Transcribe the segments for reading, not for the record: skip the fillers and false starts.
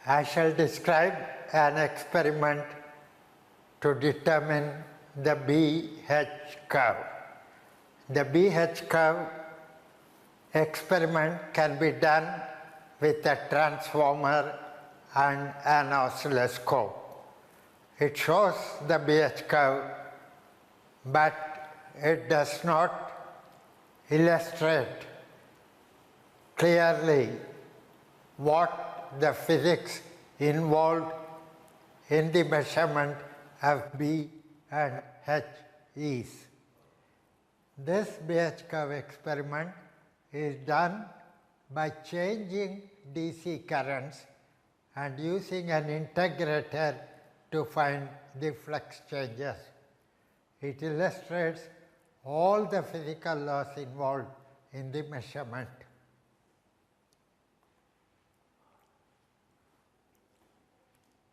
I shall describe an experiment to determine the BH curve. The BH curve experiment can be done with a transformer and an oscilloscope. It shows the BH curve, but it does not illustrate clearly what the physics involved in the measurement of B and H is. This BH curve experiment is done by changing DC currents and using an integrator to find the flux changes. It illustrates all the physical laws involved in the measurement.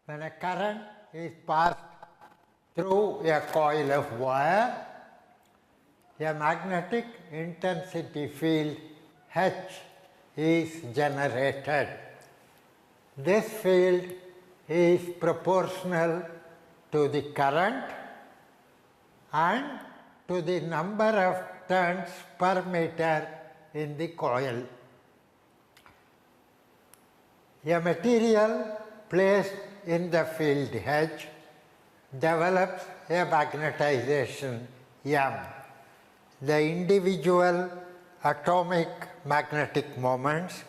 When a current is passed through a coil of wire, a magnetic intensity field H is generated. This field is proportional to the current and to the number of turns per meter in the coil. A material placed in the field H develops a magnetization M. The individual atomic magnetic moments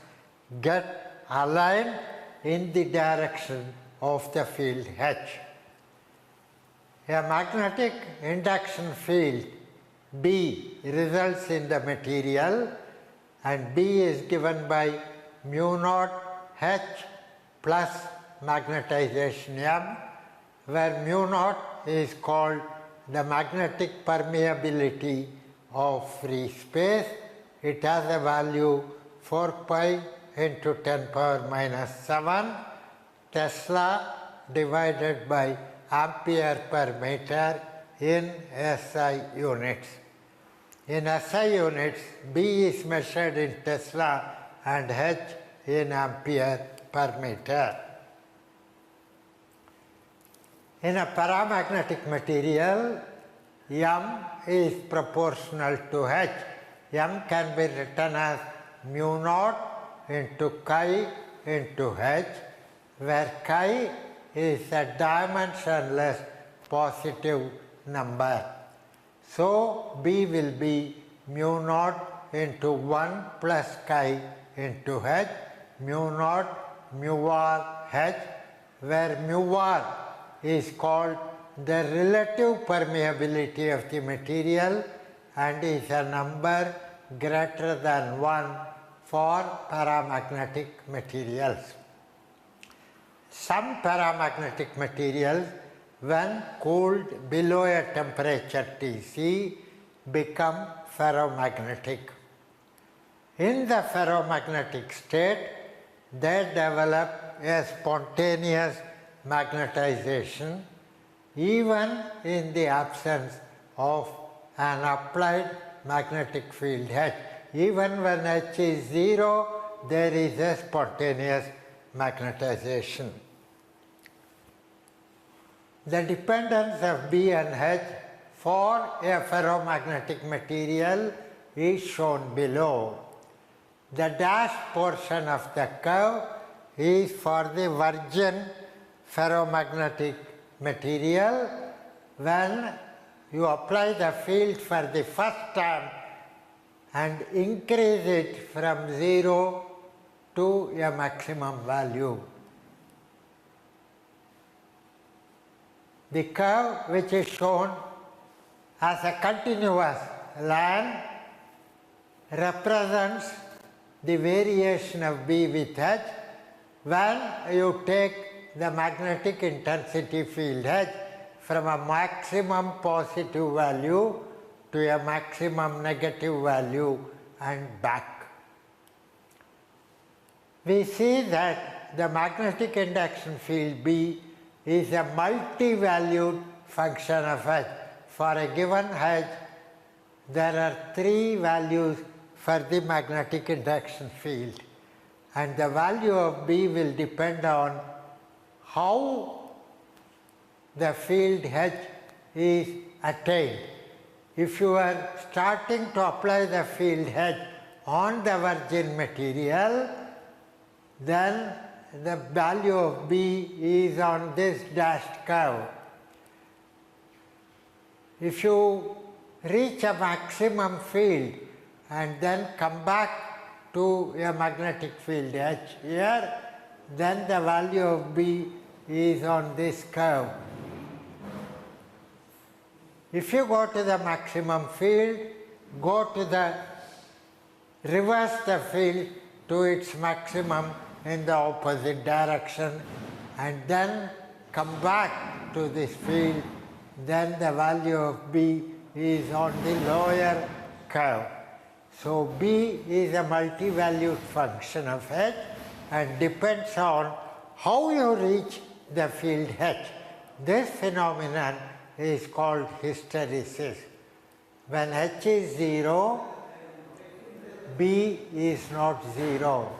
get aligned in the direction of the field H. A magnetic induction field B results in the material, and B is given by mu naught H plus magnetization M, where mu naught is called the magnetic permeability of free space. It has a value 4 pi into 10 power minus 7 Tesla divided by ampere per meter in SI units. In SI units, B is measured in Tesla and H in ampere per meter. In a paramagnetic material, M is proportional to H. M can be written as mu naught into chi into H, where chi is a dimensionless positive number. So, B will be mu naught into 1 plus chi into H, mu naught mu r H, where mu r is called the relative permeability of the material and is a number greater than 1 for paramagnetic materials. Some paramagnetic materials, when cooled below a temperature Tc, become ferromagnetic. In the ferromagnetic state, they develop a spontaneous magnetization even in the absence of an applied magnetic field H. Even when H is 0, there is a spontaneous magnetization. The dependence of B and H for a ferromagnetic material is shown below. The dashed portion of the curve is for the virgin ferromagnetic material. When you apply the field for the first time and increase it from 0 to a maximum value. The curve, which is shown as a continuous line, represents the variation of B with H when you take the magnetic intensity field H from a maximum positive value to a maximum negative value and back. We see that the magnetic induction field B is a multi-valued function of H. For a given H, there are 3 values for the magnetic induction field, and the value of B will depend on how the field H is attained. If you are starting to apply the field H on the virgin material, then the value of B is on this dashed curve. If you reach a maximum field and then come back to a magnetic field H here, then the value of B is on this curve. If you go to the maximum field, reverse the field to its maximum in the opposite direction and then come back to this field, then the value of B is on the lower curve. So B is a multi-valued function of H and depends on how you reach the field H. This phenomenon is called hysteresis. When H is 0, B is not 0.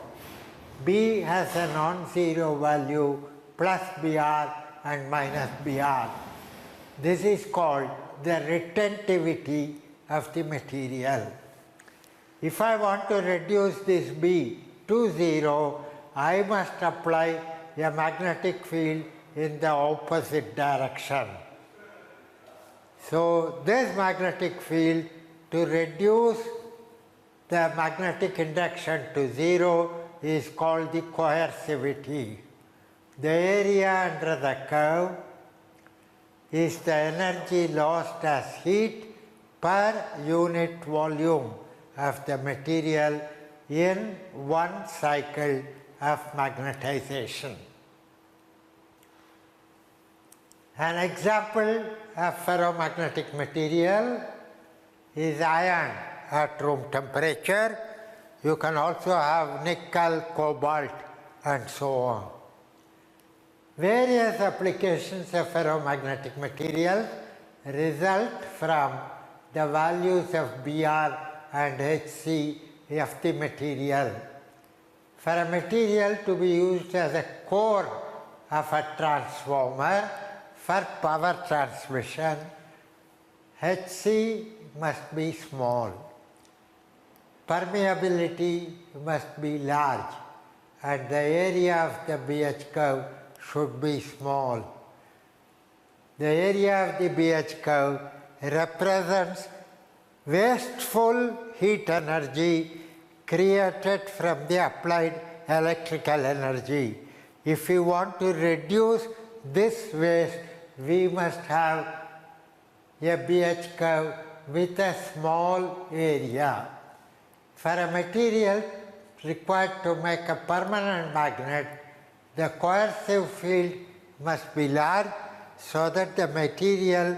B has a non-zero value plus Br and minus Br. This is called the retentivity of the material. If I want to reduce this B to 0, I must apply a magnetic field in the opposite direction. So this magnetic field, to reduce the magnetic induction to 0, is called the coercivity. The area under the curve is the energy lost as heat per unit volume of the material in one cycle of magnetization. An example of ferromagnetic material is iron at room temperature. You can also have nickel, cobalt, and so on. Various applications of ferromagnetic materials result from the values of Br and Hc of the material. For a material to be used as a core of a transformer for power transmission, Hc must be small. Permeability must be large and the area of the BH curve should be small. The area of the BH curve represents wasteful heat energy created from the applied electrical energy. If we want to reduce this waste, we must have a BH curve with a small area. For a material required to make a permanent magnet, the coercive field must be large so that the material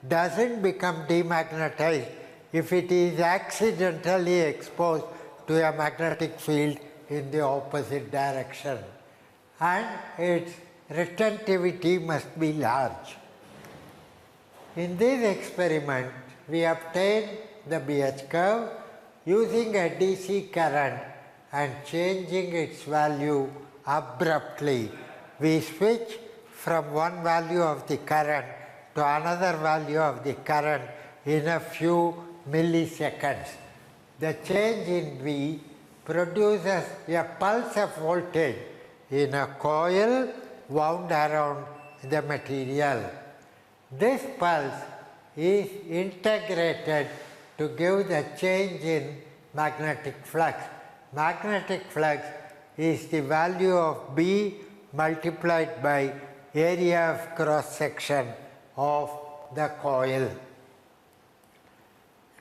doesn't become demagnetized if it is accidentally exposed to a magnetic field in the opposite direction. And its retentivity must be large. In this experiment, we obtained the BH curve using a DC current and changing its value abruptly. We switch from one value of the current to another value of the current in a few milliseconds. The change in V produces a pulse of voltage in a coil wound around the material. This pulse is integrated to give the change in magnetic flux. Magnetic flux is the value of B multiplied by area of cross section of the coil.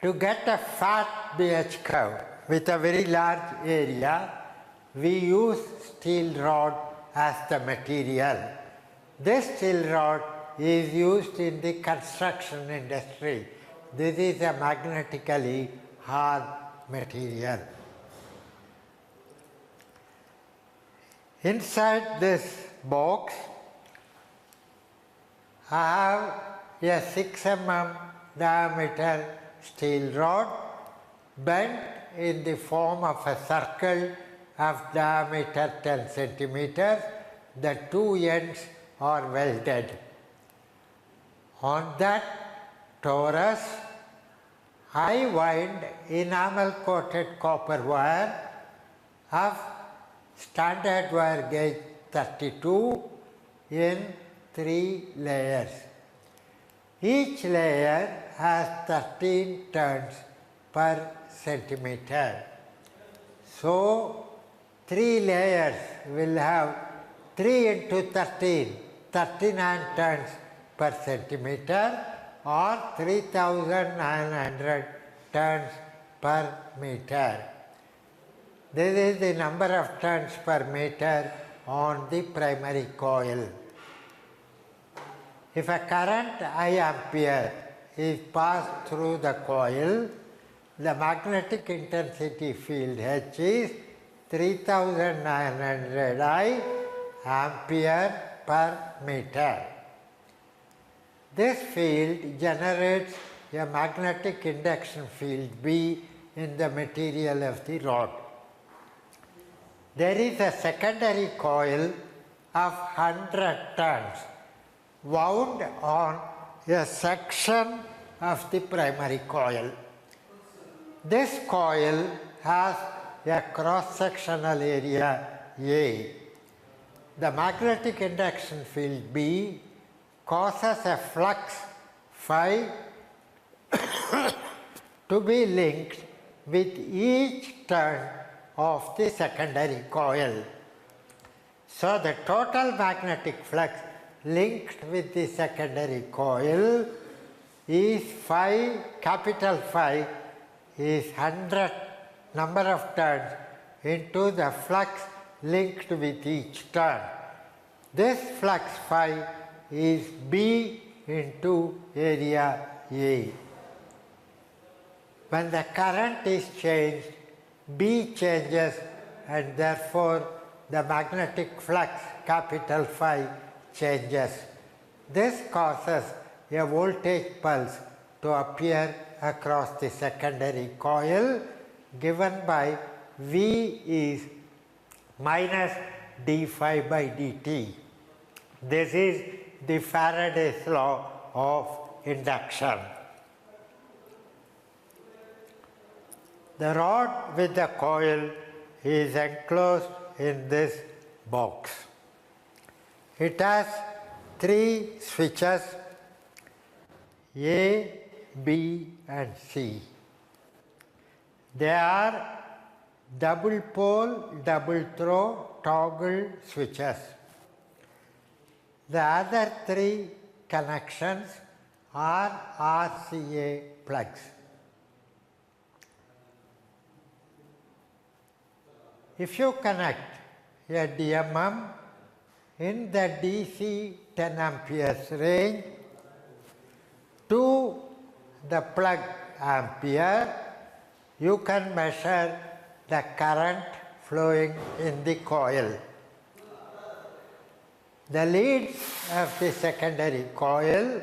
To get a fat BH curve with a very large area, we use steel rod as the material. This steel rod is used in the construction industry. This is a magnetically hard material. Inside this box, I have a 6 mm diameter steel rod bent in the form of a circle of diameter 10 centimeters. The two ends are welded. On that torus, I wind enamel coated copper wire of standard wire gauge 32 in 3 layers. Each layer has 13 turns per centimeter. So 3 layers will have 3 into 13, 39 turns per centimeter, or 3,900 turns per meter. This is the number of turns per meter on the primary coil. If a current I ampere is passed through the coil, the magnetic intensity field H is 3,900 I ampere per meter. This field generates a magnetic induction field B in the material of the rod. There is a secondary coil of 100 turns wound on a section of the primary coil. This coil has a cross-sectional area A. The magnetic induction field B causes a flux phi to be linked with each turn of the secondary coil. So the total magnetic flux linked with the secondary coil is phi, capital Phi is 100 number of turns into the flux linked with each turn. This flux phi is B into area A. When the current is changed, B changes, and therefore the magnetic flux, capital Phi, changes. This causes a voltage pulse to appear across the secondary coil, given by V is minus d phi by dt. This is the Faraday's law of induction. The rod with the coil is enclosed in this box. It has 3 switches, A, B and C. They are double pole, double throw, toggle switches. The other 3 connections are RCA plugs. If you connect a DMM in the DC 10 amperes range to the plug ampere, you can measure the current flowing in the coil. The leads of the secondary coil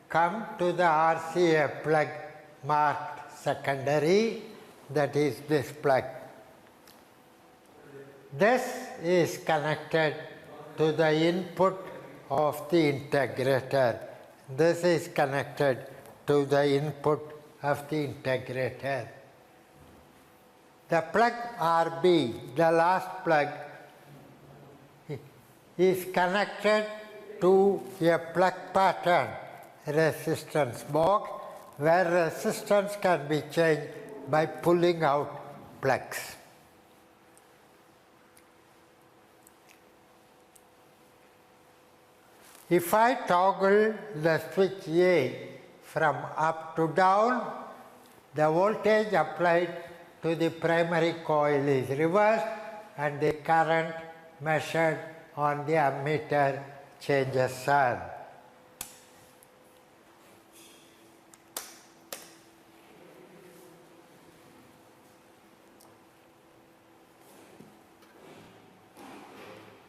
come to the RCA plug marked secondary, that is this plug. This is connected to the input of the integrator. This is connected to the input of the integrator. The plug RB, the last plug, is connected to a plug pattern resistance box where resistance can be changed by pulling out plugs. If I toggle the switch A from up to down, the voltage applied to the primary coil is reversed and the current measured on the ammeter changes sign.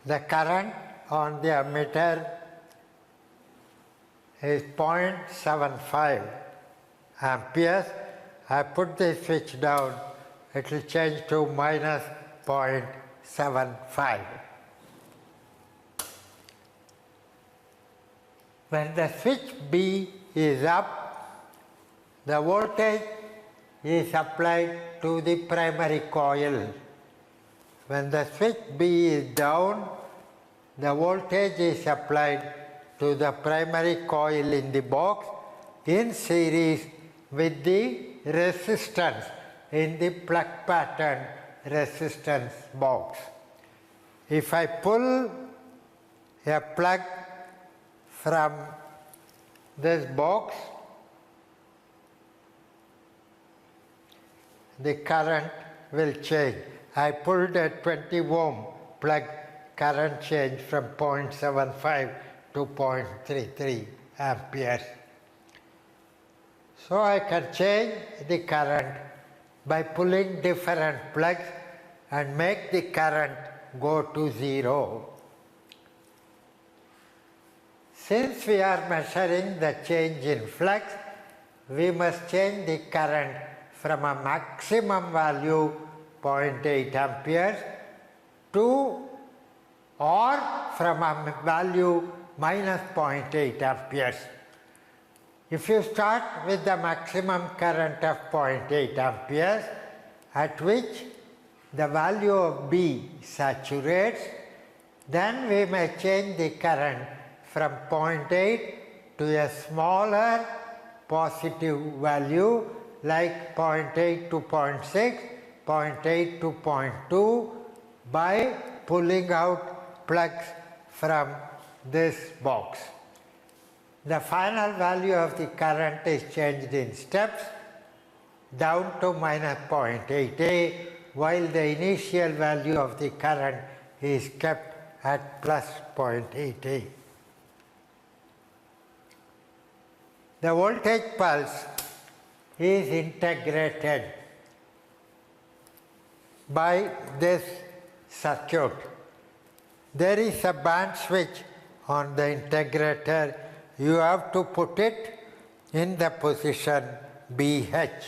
The current on the ammeter is 0.75 amperes. I put the switch down, it will change to minus 0.75. When the switch B is up, the voltage is applied to the primary coil. When the switch B is down, the voltage is applied to the primary coil in the box in series with the resistance in the plug pattern resistance box. If I pull a plug from this box, the current will change. I pulled a 20 ohm plug, current change from 0.75 to 0.33 amperes. So I can change the current by pulling different plugs and make the current go to 0. Since we are measuring the change in flux, we must change the current from a maximum value 0.8 amperes to or from a value minus 0.8 amperes. If you start with the maximum current of 0.8 amperes, at which the value of B saturates, then we may change the current from 0.8 to a smaller positive value like 0.8 to 0.6, 0.8 to 0.2 by pulling out plugs from this box. The final value of the current is changed in steps down to minus 0.8A, while the initial value of the current is kept at plus 0.8A. The voltage pulse is integrated by this circuit. There is a band switch on the integrator. You have to put it in the position BH.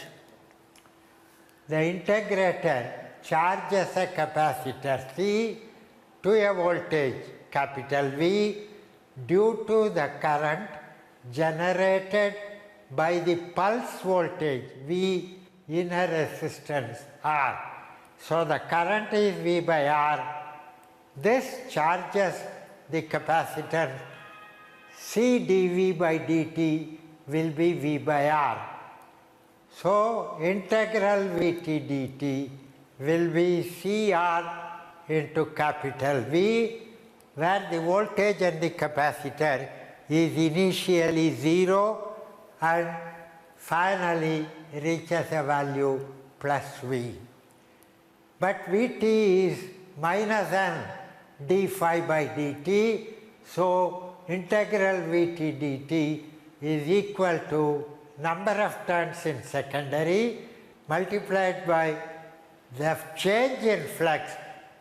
The integrator charges a capacitor C to a voltage capital V due to the current generated by the pulse voltage V in a resistance R. So the current is V by R. This charges the capacitor. C dV by dt will be V by R. So integral Vt dt will be CR into capital V, where the voltage and the capacitor is initially 0 and finally reaches a value plus V. But Vt is minus n d phi by dt, so integral Vt dt is equal to number of turns in secondary multiplied by the change in flux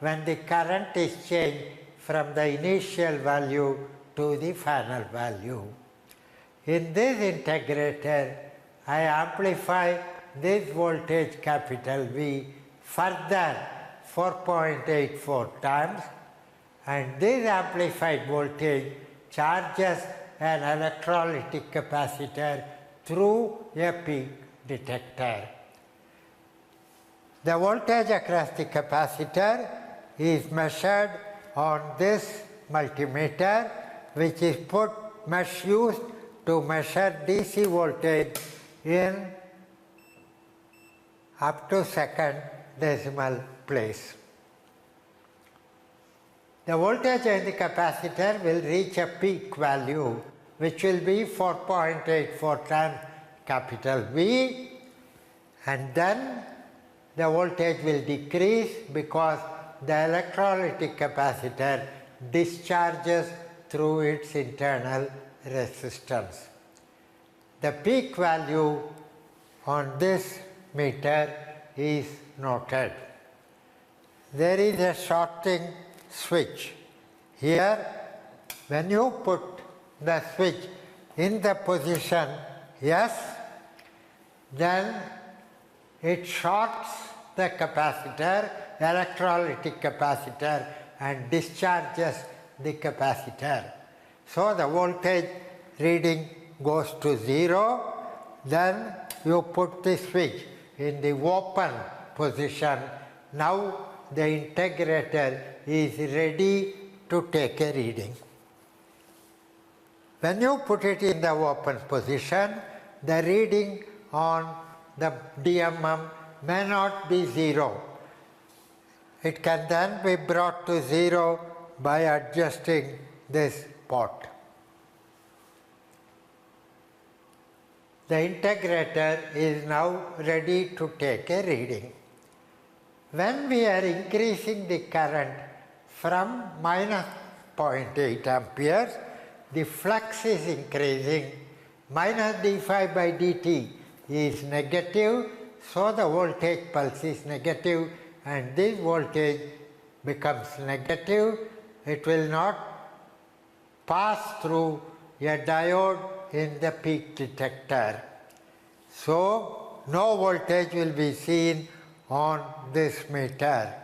when the current is changed from the initial value to the final value. In this integrator, I amplify this voltage capital V further 4.84 times, and this amplified voltage charges an electrolytic capacitor through a peak detector. The voltage across the capacitor is measured on this multimeter, which is used to measure DC voltage in up to second decimal place. The voltage in the capacitor will reach a peak value, which will be 4.84 times capital V, and then the voltage will decrease because the electrolytic capacitor discharges through its internal resistance. The peak value on this meter is noted. There is a shorting switch. Here, when you put the switch in the position S, then it shorts the capacitor electrolytic capacitor and discharges the capacitor. So the voltage reading goes to 0, then you put the switch in the open position. Now the integrator is ready to take a reading. When you put it in the open position, the reading on the DMM may not be 0. It can then be brought to 0 by adjusting this pot. The integrator is now ready to take a reading. When we are increasing the current from minus 0.8 amperes, the flux is increasing, minus d5 by dt is negative, so the voltage pulse is negative, and this voltage becomes negative. It will not pass through a diode in the peak detector. So no voltage will be seen on this meter.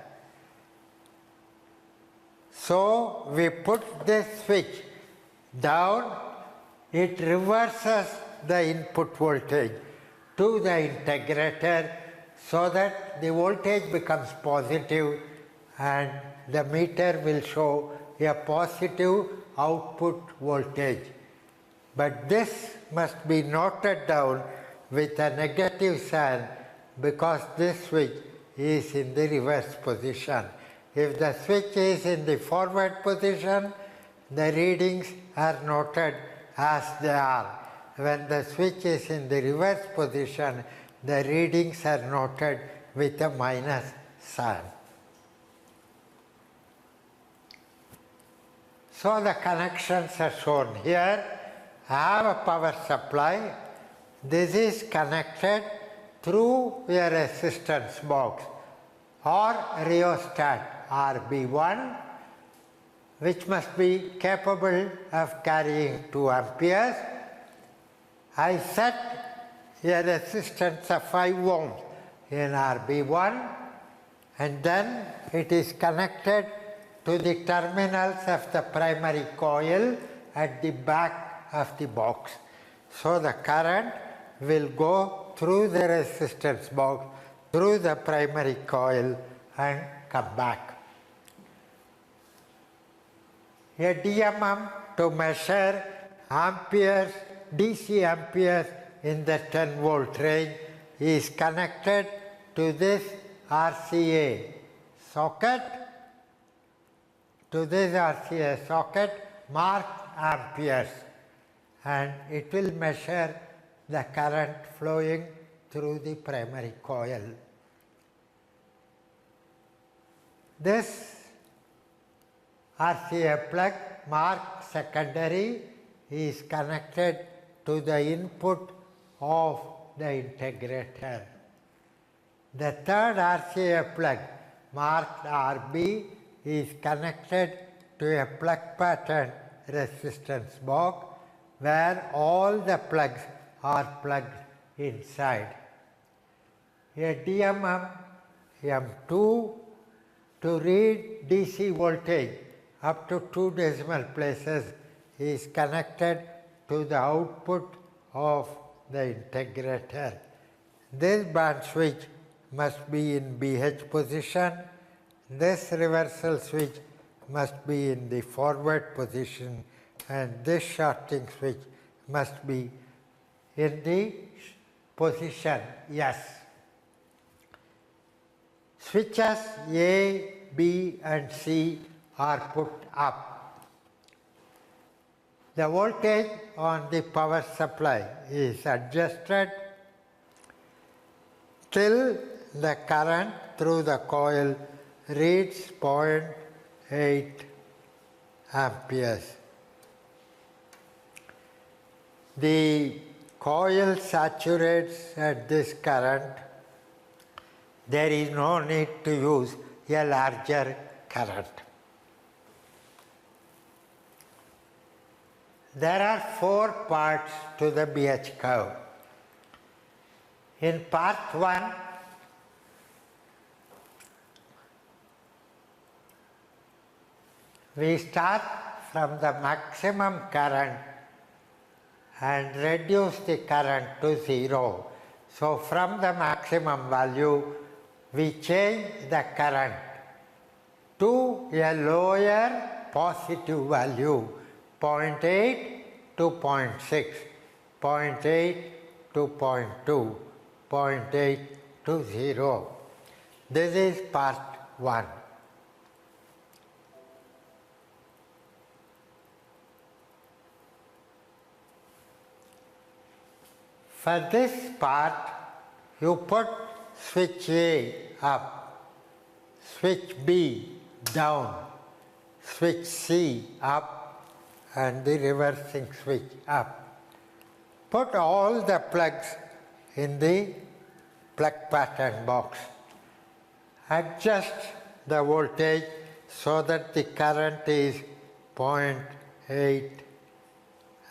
So we put this switch down, it reverses the input voltage to the integrator so that the voltage becomes positive and the meter will show a positive output voltage. But this must be noted down with a negative sign because this switch is in the reverse position. If the switch is in the forward position, the readings are noted as they are. When the switch is in the reverse position, the readings are noted with a minus sign. So the connections are shown here. I have a power supply. This is connected through a resistance box or rheostat RB1, which must be capable of carrying 2 amperes. I set a resistance of 5 ohms in RB1, and then it is connected to the terminals of the primary coil at the back of the box. So the current will go through the resistance box, through the primary coil, and come back. A DMM to measure amperes, DC amperes in the 10 volt range is connected to this RCA socket, marked amperes, and it will measure the current flowing through the primary coil. This RCA plug marked secondary is connected to the input of the integrator. The third RCA plug marked RB is connected to a plug pattern resistance box where all the plugs are plugged inside. A DMM M2 to read DC voltage up to 2 decimal places is connected to the output of the integrator. This band switch must be in BH position. This reversal switch must be in the forward position, and this shorting switch must be in the position yes. Switches A, B, and C are put up. The voltage on the power supply is adjusted till the current through the coil reads 0.8 amperes. The coil saturates at this current. There is no need to use a larger current. There are 4 parts to the BH curve. In part 1, we start from the maximum current and reduce the current to 0. So from the maximum value, we change the current to a lower positive value, 0.8 to 0.6, 0.8 to 0.2, 0.8 to 0. This is part 1. For this part, you put switch A up, switch B down, switch C up, and the reversing switch up. Put all the plugs in the plug pattern box. Adjust the voltage so that the current is 0.8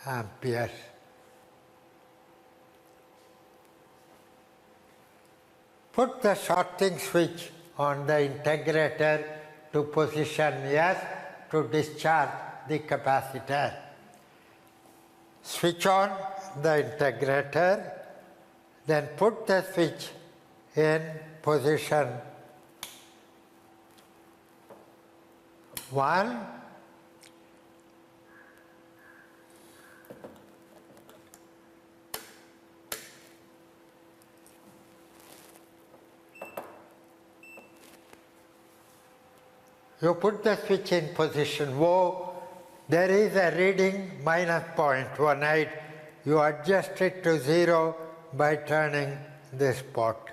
amperes. Put the shorting switch on the integrator to position S to discharge the capacitor. Switch on the integrator, then put the switch in position 1, you put the switch in position O, there is a reading minus 0.18. You adjust it to 0 by turning this pot.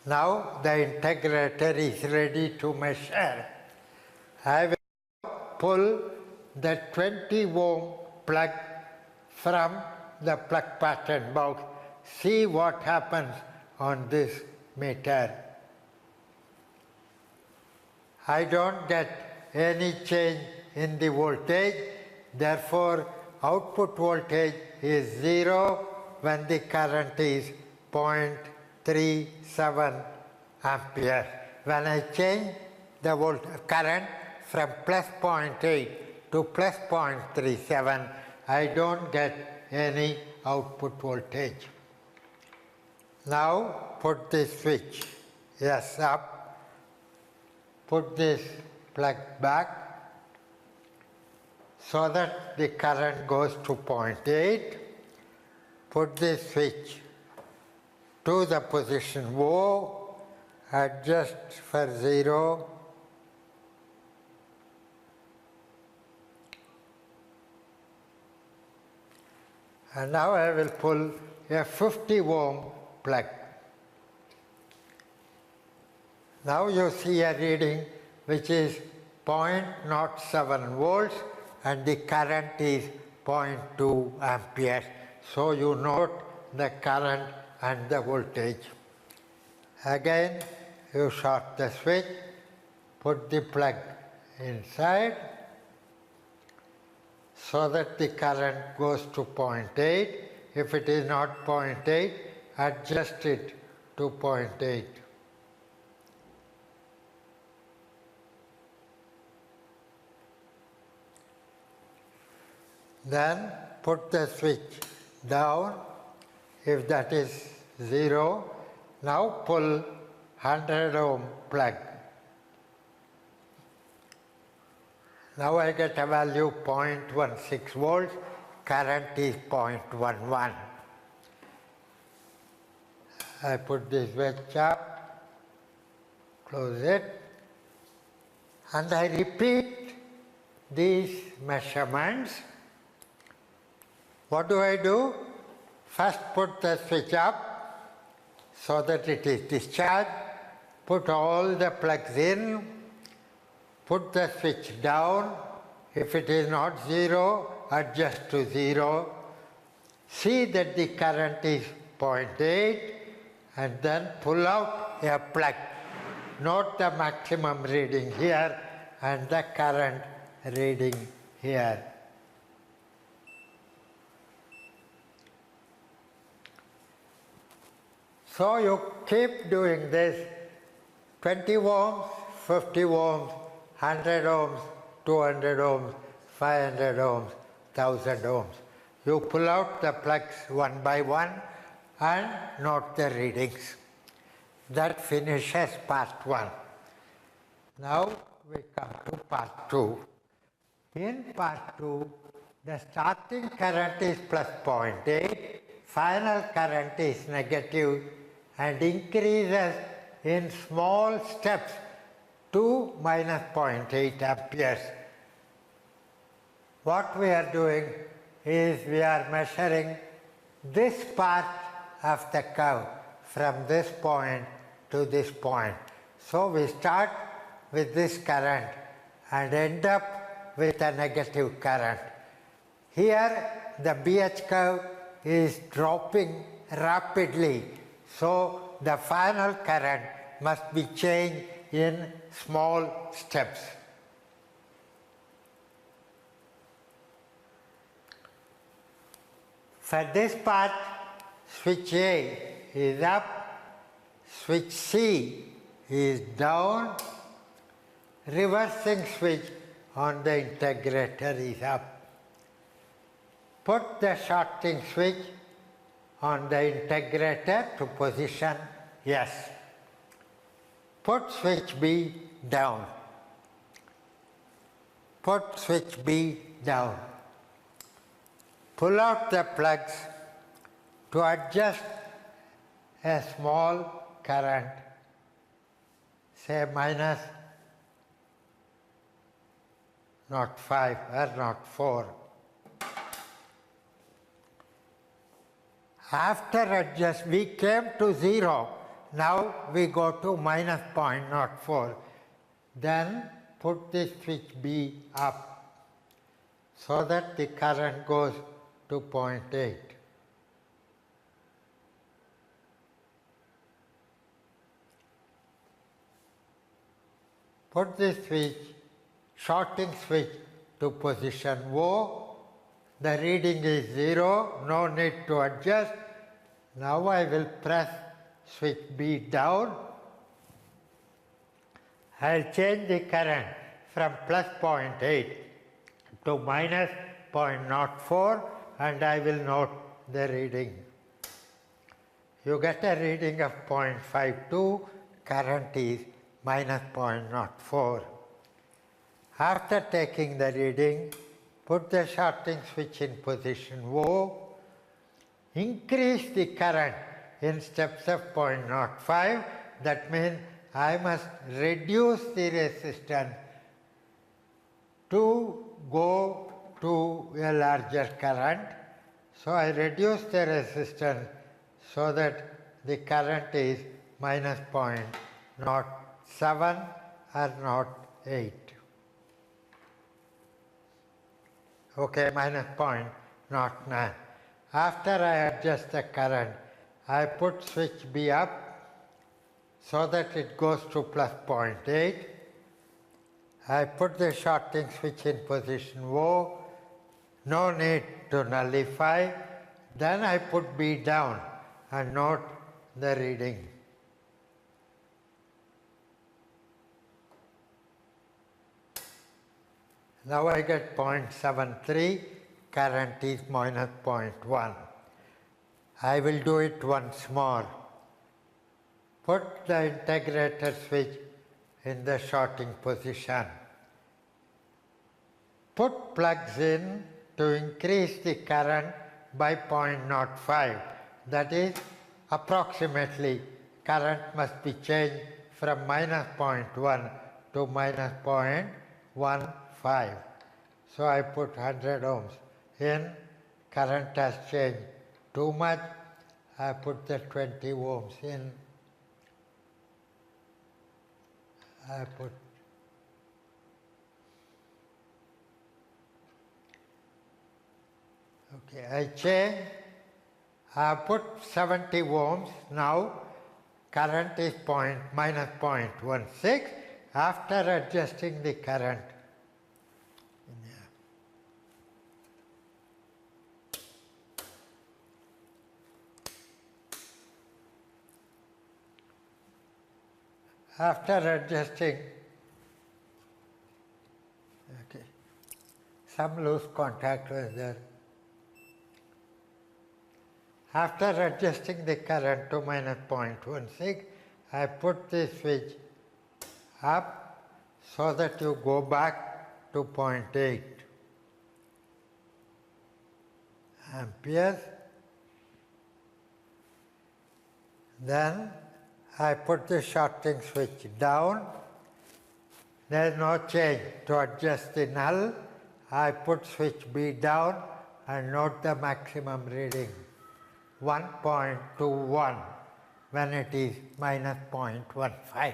Now the integrator is ready to measure. I will pull the 20 ohm plug from the plug pattern box. See what happens on this meter. I don't get any change in the voltage, therefore output voltage is 0 when the current is 0.37 ampere. When I change the current from plus 0.8 to plus 0.37, I don't get any output voltage. Now put this switch S up. Put this plug back so that the current goes to 0.8. Put this switch to the position O, adjust for 0. And now I will pull a 50 ohm plug. Now you see a reading which is 0.07 volts and the current is 0.2 amperes. So you note the current and the voltage. Again, you short the switch, put the plug inside so that the current goes to 0.8. If it is not 0.8, adjust it to 0.8. Then put the switch down if that is 0. Now pull 100 ohm plug. Now I get a value 0.16 volts, current is 0.11. I put this switch up, close it, and I repeat these measurements. What do? First put the switch up so that it is discharged, put all the plugs in, put the switch down, if it is not 0, adjust to 0, see that the current is 0.8 and then pull out a plug. Note the maximum reading here and the current reading here. So you keep doing this, 20 ohms, 50 ohms, 100 ohms, 200 ohms, 500 ohms, 1000 ohms. You pull out the plugs one by one and note the readings. That finishes part 1. Now we come to part 2. In part 2, the starting current is plus 0.8, final current is negative and increases in small steps to minus 0.8 amperes. What we are doing is we are measuring this part of the curve from this point to this point. So we start with this current and end up with a negative current. Here the BH curve is dropping rapidly, so the final current must be changed in small steps. For this part, switch A is up, switch C is down, reversing switch on the integrator is up. Put the shorting switch on the integrator to position yes. Put switch B down. Put switch B down. Pull out the plugs to adjust a small current, say minus 0.5 or 0.4. After we came to 0, now we go to minus 0.04. Then put the switch B up so that the current goes to 0.8. Put the switch, shorting switch to position O. The reading is 0, no need to adjust. Now I will press switch B down. I will change the current from plus 0.8 to minus 0.04 and I will note the reading. You get a reading of 0.52, current is minus 0.04. After taking the reading, put the shorting switch in position O, increase the current in steps of 0.05. That means I must reduce the resistance to go to a larger current. So I reduce the resistance so that the current is minus 0.07 or 0.8. Okay, minus 0.09. After I adjust the current, I put switch B up so that it goes to plus 0.8. I put the shorting switch in position O, no need to nullify. Then I put B down and note the reading. Now I get 0.73, current is minus 0.1. I will do it once more. Put the integrator switch in the shorting position. Put plugs in to increase the current by 0.05. That is, approximately, current must be changed from minus 0.1 to minus 0.15. So I put 100 ohms in, current has changed too much, I put the 20 ohms in, I put okay, I change, I put 70 ohms now, current is minus 0.16. After adjusting the current, after adjusting Okay. Some loose contact was there. After adjusting the current to minus 0.16, I put the switch up so that you go back to 0.8 amperes. Then I put the shorting switch down. There is no change. To adjust the null, I put switch B down and note the maximum reading, 1.21 when it is minus 0.15.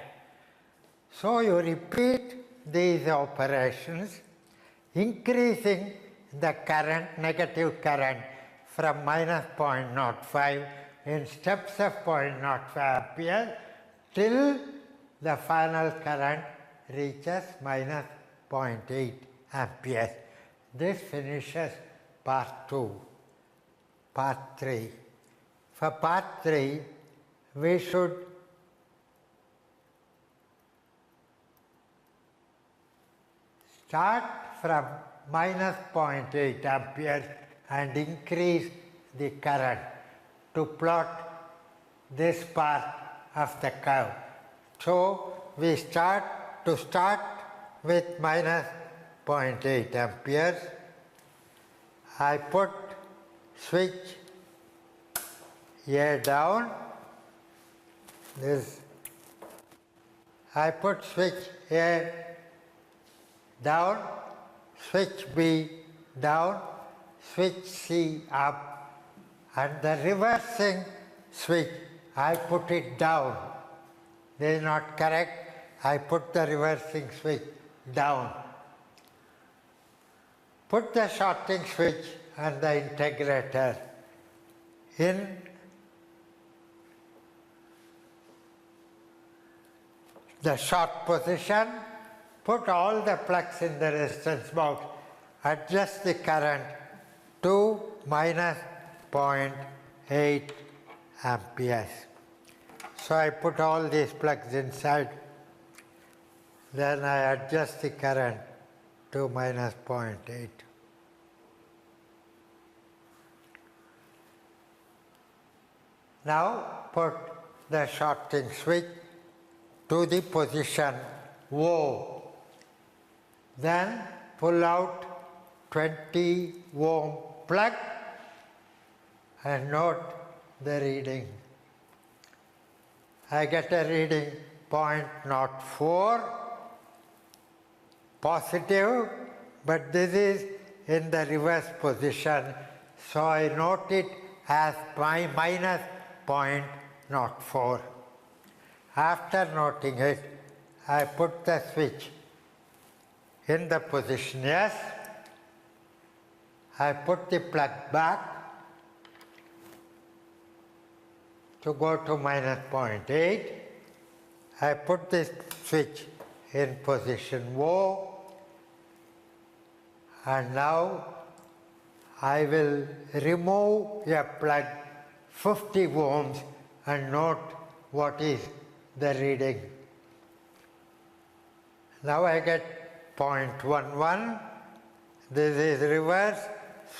So you repeat these operations, increasing the current, negative current, from minus 0.05 in steps of 0.05 ampere till the final current reaches minus 0.8 amperes. This finishes part 2. Part 3. For part 3, we should start from minus 0.8 amperes and increase the current to plot this part of the curve. So we start with minus 0.8 amperes. I put switch A down. I put switch A down, switch B down, switch C up, and the reversing switch, I put it down. This is not correct. I put the reversing switch down. Put the shorting switch and the integrator in the short position, put all the plugs in the resistance box, adjust the current to minus 0.8 amperes. So I put all these plugs inside, then I adjust the current to minus 0.8. Now put the shorting switch to the position O. Then pull out 20 ohm plug and note the reading. I get a reading 0.04 positive, but this is in the reverse position, so I note it as minus 0.04. After noting it, I put the switch in the position yes. I put the plug back to go to minus 0.8. I put this switch in position O, and now I will remove a plug 50 ohms and note what is the reading. Now I get 0.11. This is reverse,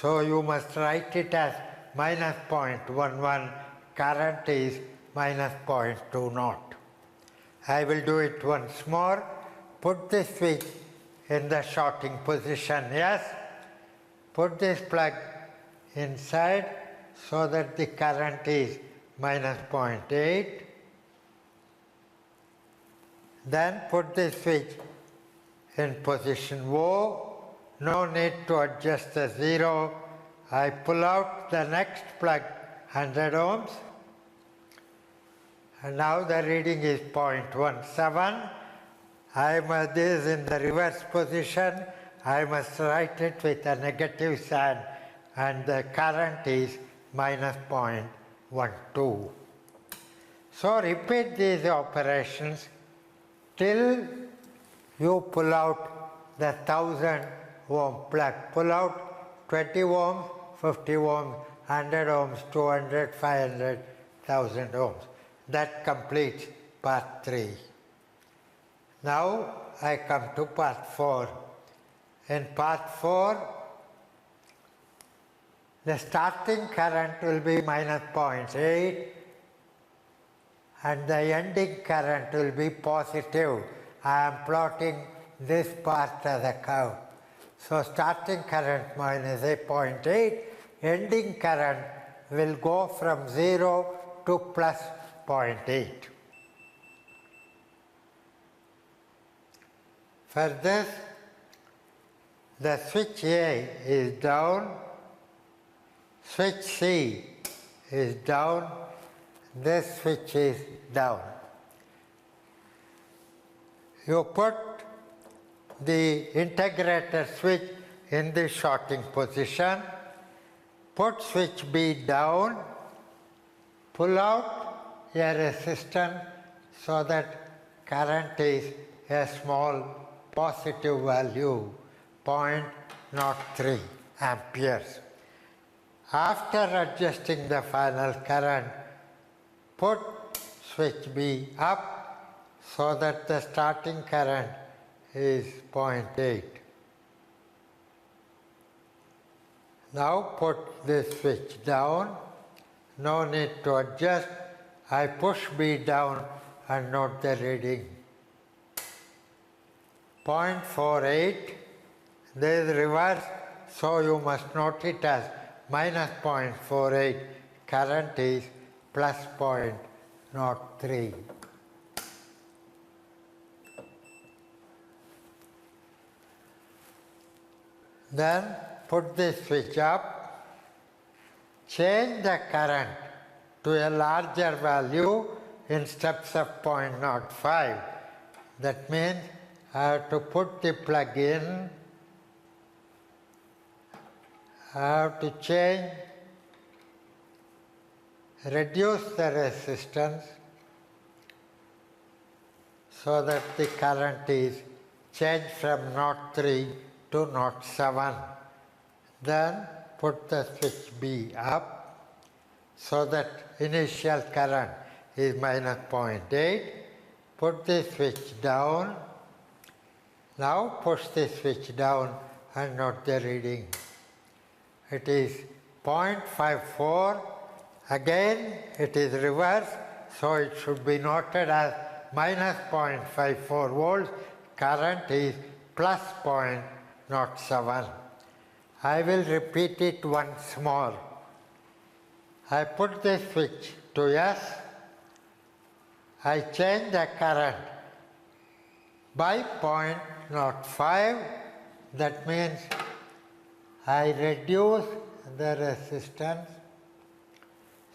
so you must write it as minus 0.11. Current is minus 0.20. I will do it once more. Put this switch in the shorting position, yes. Put this plug inside so that the current is minus 0.8. Then put the switch in position O. No need to adjust the 0. I pull out the next plug, 100 ohms. And now the reading is 0.17. This is in the reverse position. I must write it with a negative sign, and the current is minus 0.12. So repeat these operations till you pull out the 1000 ohm plug. Pull out 20 ohms, 50 ohms, 100 ohms, 200, 500, 1000 ohms. That completes part 3. Now I come to part 4. In part 4, the starting current will be minus 0.8 and the ending current will be positive. I am plotting this part as a curve. So starting current minus 8.8, ending current will go from 0 to plus 0.8. For this, the switch A is down, switch C is down, this switch is down. You put the integrator switch in the shorting position, put switch B down, pull out a resistance so that current is a small positive value, 0.03 amperes. After adjusting the final current, put switch B up so that the starting current is 0.8. Now put this switch down, no need to adjust. I push B down and note the reading. 0.48, this is reverse, so you must note it as minus 0.48, current is plus 0.03. Then put this switch up, change the current to a larger value in steps of 0.05. That means I have to put the plug in, I have to change, reduce the resistance so that the current is changed from 0.3 to 0.7. Then put the switch B up so that initial current is minus 0.8. Put the switch down. Now push the switch down and note the reading. It is 0.54. Again, it is reverse, so it should be noted as minus 0.54 volts. Current is plus 0.07. I will repeat it once more. I put the switch to yes. I change the current by 0.05. That means I reduce the resistance.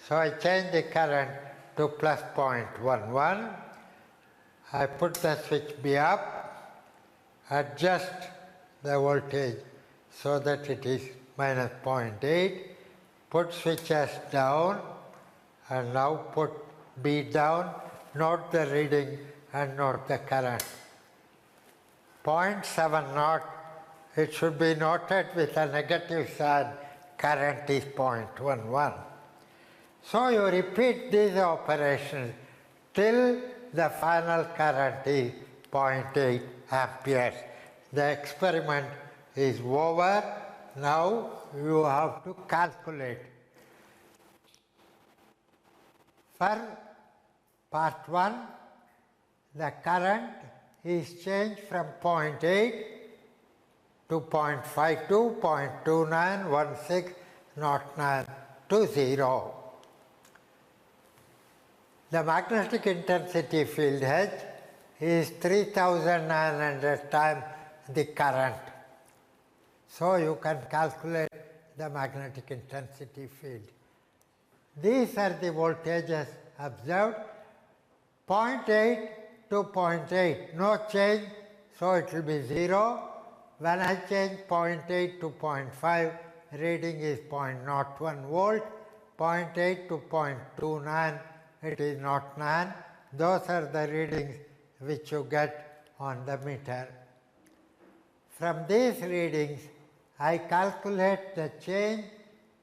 So I change the current to plus 0.11. I put the switch B up, adjust the voltage so that it is minus 0.8, put switch S down, and now put B down, note the reading and note the current. 0.70, it should be noted with a negative sign, current is 0.11. So you repeat these operations till the final current is 0.8 amperes. The experiment is over. Now you have to calculate. For part 1, the current is changed from 0.8 to 0.52, 0.29, 16, 09 to 0. The magnetic intensity field H is 3,900 times the current. So you can calculate the magnetic intensity field. These are the voltages observed. 0.8 to 0.8, no change, so it will be 0. When I change 0.8 to 0.5, reading is 0.01 volt. 0.8 to 0.29, it is 0.9. Those are the readings which you get on the meter. From these readings, I calculate the change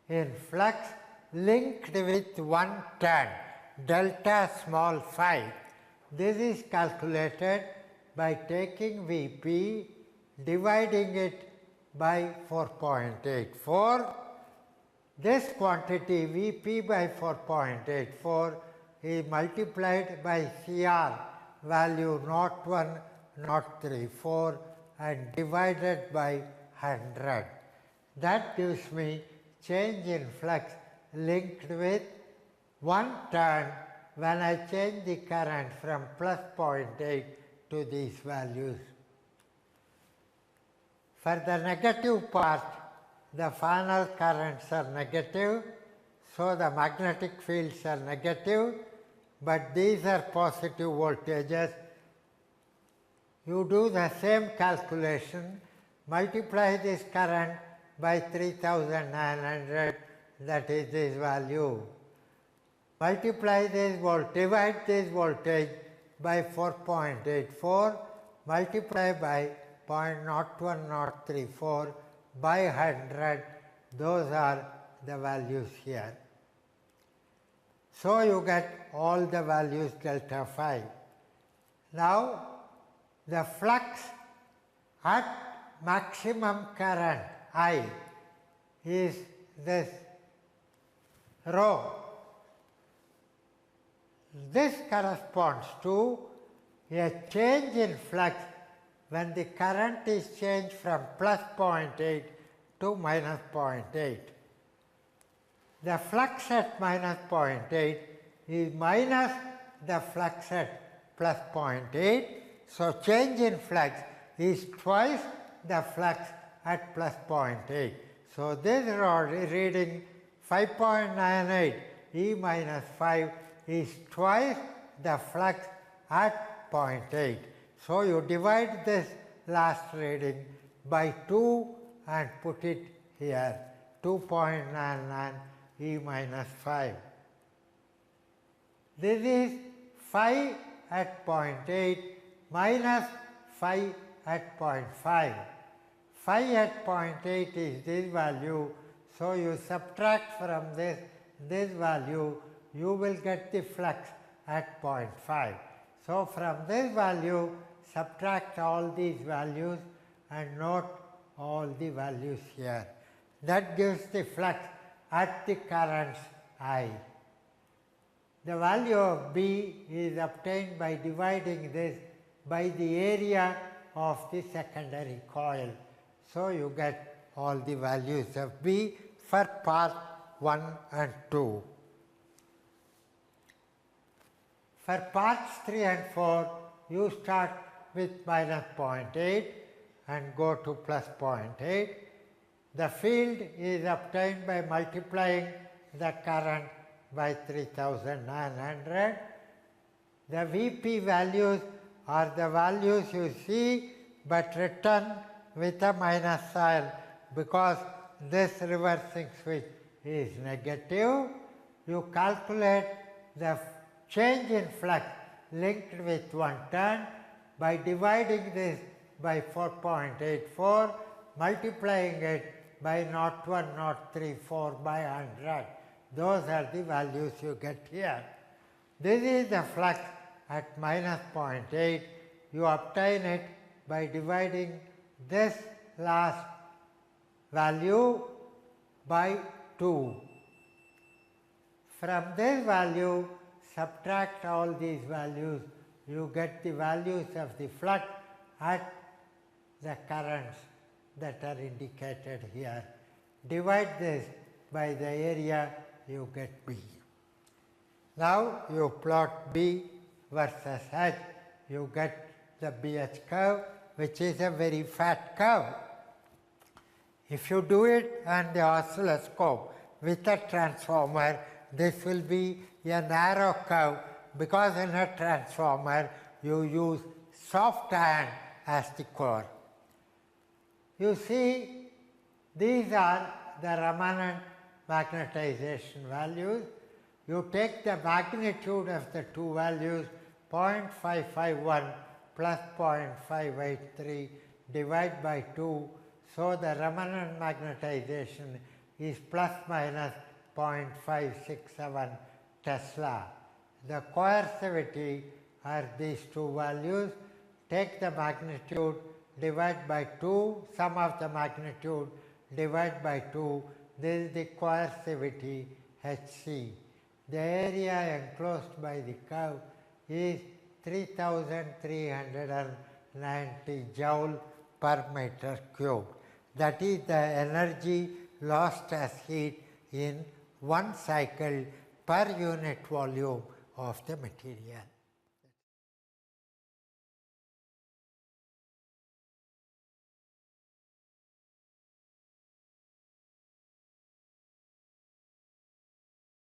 in flux linked with one turn, delta small phi. This is calculated by taking Vp, dividing it by 4.84. This quantity Vp by 4.84 is multiplied by Cr value 0.1, 0.34 and divided by 100. That gives me change in flux linked with 1 turn when I change the current from plus 0.8 to these values. For the negative part, the funnel currents are negative, so the magnetic fields are negative, but these are positive voltages. You do the same calculation, multiply this current by 3900, that is this value. Multiply this voltage, divide this voltage by 4.84, multiply by 0.01034 by 100, those are the values here. So you get all the values delta phi. Now the flux at maximum current I is this rho. This corresponds to a change in flux when the current is changed from plus 0.8 to minus 0.8. The flux at minus 0.8 is minus the flux at plus 0.8. So change in flux is twice the flux at plus 0.8. So this reading 5.98 E minus 5 is twice the flux at 0.8. So you divide this last reading by 2 and put it here, 2.99 E minus 5. This is phi at 0.8 minus phi at 0.5. Phi at 0.8 is this value, so you subtract from this value, you will get the flux at 0.5. So from this value, subtract all these values and note all the values here. That gives the flux at the currents I. The value of B is obtained by dividing this by the area of the secondary coil. So you get all the values of B for part 1 and 2. For parts 3 and 4, you start with minus 0.8 and go to plus 0.8. The field is obtained by multiplying the current by 3900. The Vp values are the values you see, but written with a minus sign because this reversing switch is negative. You calculate the change in flux linked with 1 turn by dividing this by 4.84, multiplying it by 0.1034 by 100. Those are the values you get here. This is the flux at minus 0.8. You obtain it by dividing this last value by 2. From this value, subtract all these values, you get the values of the flux at the currents that are indicated here. Divide this by the area, you get B. Now you plot B versus H, you get the BH curve, which is a very fat curve. If you do it on the oscilloscope with a transformer, this will be a narrow curve because in a transformer you use soft iron as the core. You see, these are the remnant magnetization values. You take the magnitude of the two values, 0.551 plus 0.583, divide by 2, so the remnant magnetization is plus minus 0.567 Tesla. The coercivity are these two values. Take the magnitude divide by 2, sum of the magnitude divide by 2, this is the coercivity Hc. The area enclosed by the curve is 3390 joule per meter cube. That is the energy lost as heat in one cycle per unit volume of the material.